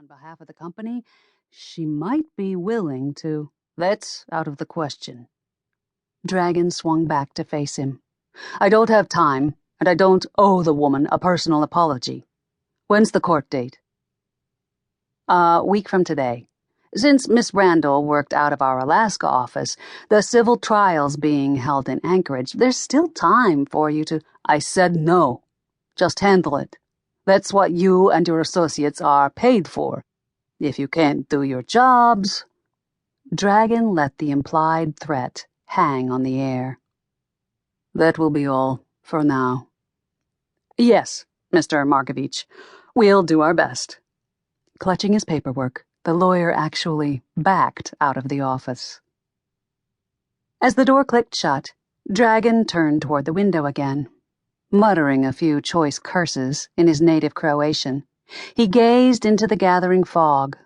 on behalf of the company, she might be willing to. That's out of the question. Dragan swung back to face him. I don't have time, and I don't owe the woman a personal apology. When's the court date? A week from today. Since Miss Randall worked out of our Alaska office, the civil trial's being held in Anchorage, there's still time for you to— I said no. Just handle it. That's what you and your associates are paid for. If you can't do your jobs— Dragan let the implied threat hang on the air. That will be all, for now. Yes, Mr. Markovic, we'll do our best. Clutching his paperwork, the lawyer actually backed out of the office. As the door clicked shut, Dragan turned toward the window again. Muttering a few choice curses in his native Croatian, he gazed into the gathering fog.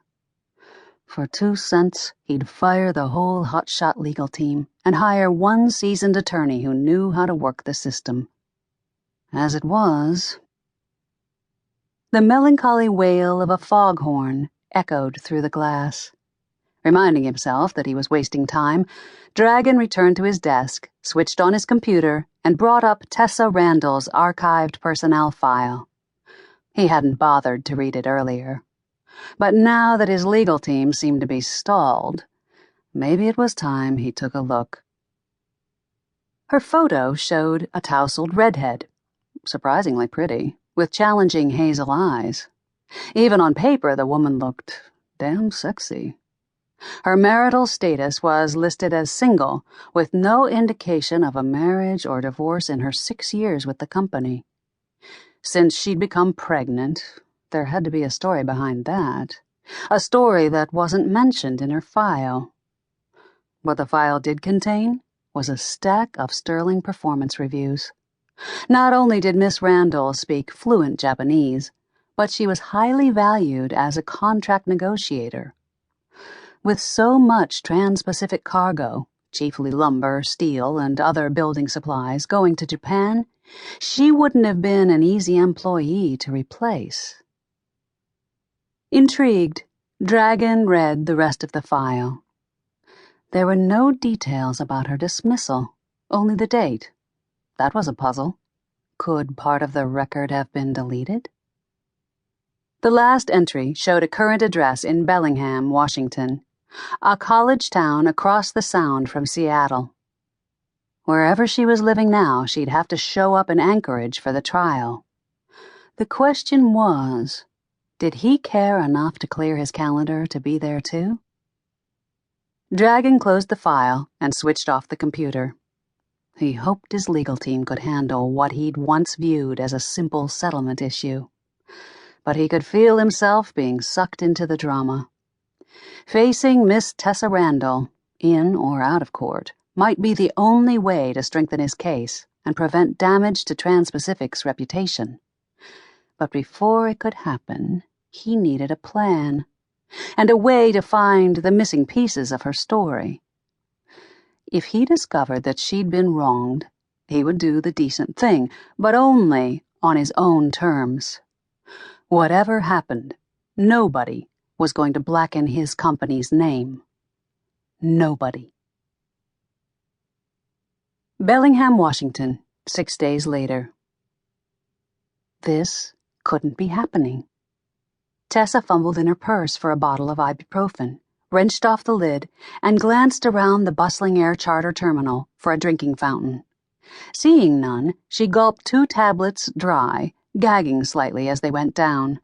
For 2 cents, he'd fire the whole hotshot legal team and hire one seasoned attorney who knew how to work the system. As it was, the melancholy wail of a foghorn echoed through the glass. Reminding himself that he was wasting time, Dragan returned to his desk, switched on his computer, and brought up Tessa Randall's archived personnel file. He hadn't bothered to read it earlier. But now that his legal team seemed to be stalled, maybe it was time he took a look. Her photo showed a tousled redhead, surprisingly pretty, with challenging hazel eyes. Even on paper, the woman looked damn sexy. Her marital status was listed as single, with no indication of a marriage or divorce in her 6 years with the company. Since she'd become pregnant, there had to be a story behind that. A story that wasn't mentioned in her file. What the file did contain was a stack of sterling performance reviews. Not only did Miss Randall speak fluent Japanese, but she was highly valued as a contract negotiator. With so much trans-Pacific cargo, chiefly lumber, steel, and other building supplies, going to Japan, she wouldn't have been an easy employee to replace. Intrigued, Dragan read the rest of the file. There were no details about her dismissal, only the date. That was a puzzle. Could part of the record have been deleted? The last entry showed a current address in Bellingham, Washington, a college town across the Sound from Seattle. Wherever she was living now, she'd have to show up in Anchorage for the trial. The question was, did he care enough to clear his calendar to be there too? Dragan closed the file and switched off the computer. He hoped his legal team could handle what he'd once viewed as a simple settlement issue. But he could feel himself being sucked into the drama. Facing Miss Tessa Randall, in or out of court, might be the only way to strengthen his case and prevent damage to Trans-Pacific's reputation. But before it could happen, he needed a plan, and a way to find the missing pieces of her story. If he discovered that she'd been wronged, he would do the decent thing, but only on his own terms. Whatever happened, nobody was going to blacken his company's name. Nobody. Bellingham, Washington, 6 days later. This couldn't be happening. Tessa fumbled in her purse for a bottle of ibuprofen, wrenched off the lid, and glanced around the bustling air charter terminal for a drinking fountain. Seeing none, she gulped 2 tablets dry, gagging slightly as they went down.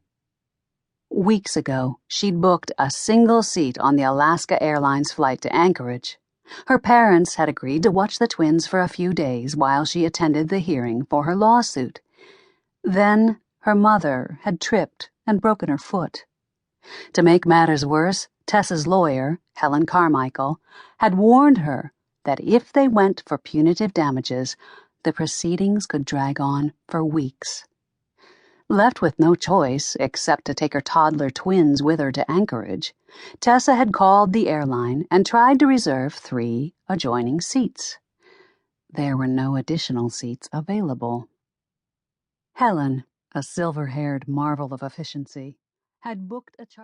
Weeks ago, she'd booked a single seat on the Alaska Airlines flight to Anchorage. Her parents had agreed to watch the twins for a few days while she attended the hearing for her lawsuit. Then her mother had tripped and broken her foot. To make matters worse, Tessa's lawyer, Helen Carmichael, had warned her that if they went for punitive damages, the proceedings could drag on for weeks. Left with no choice except to take her toddler twins with her to Anchorage, Tessa had called the airline and tried to reserve 3 adjoining seats. There were no additional seats available. Helen, a silver-haired marvel of efficiency, had booked a charter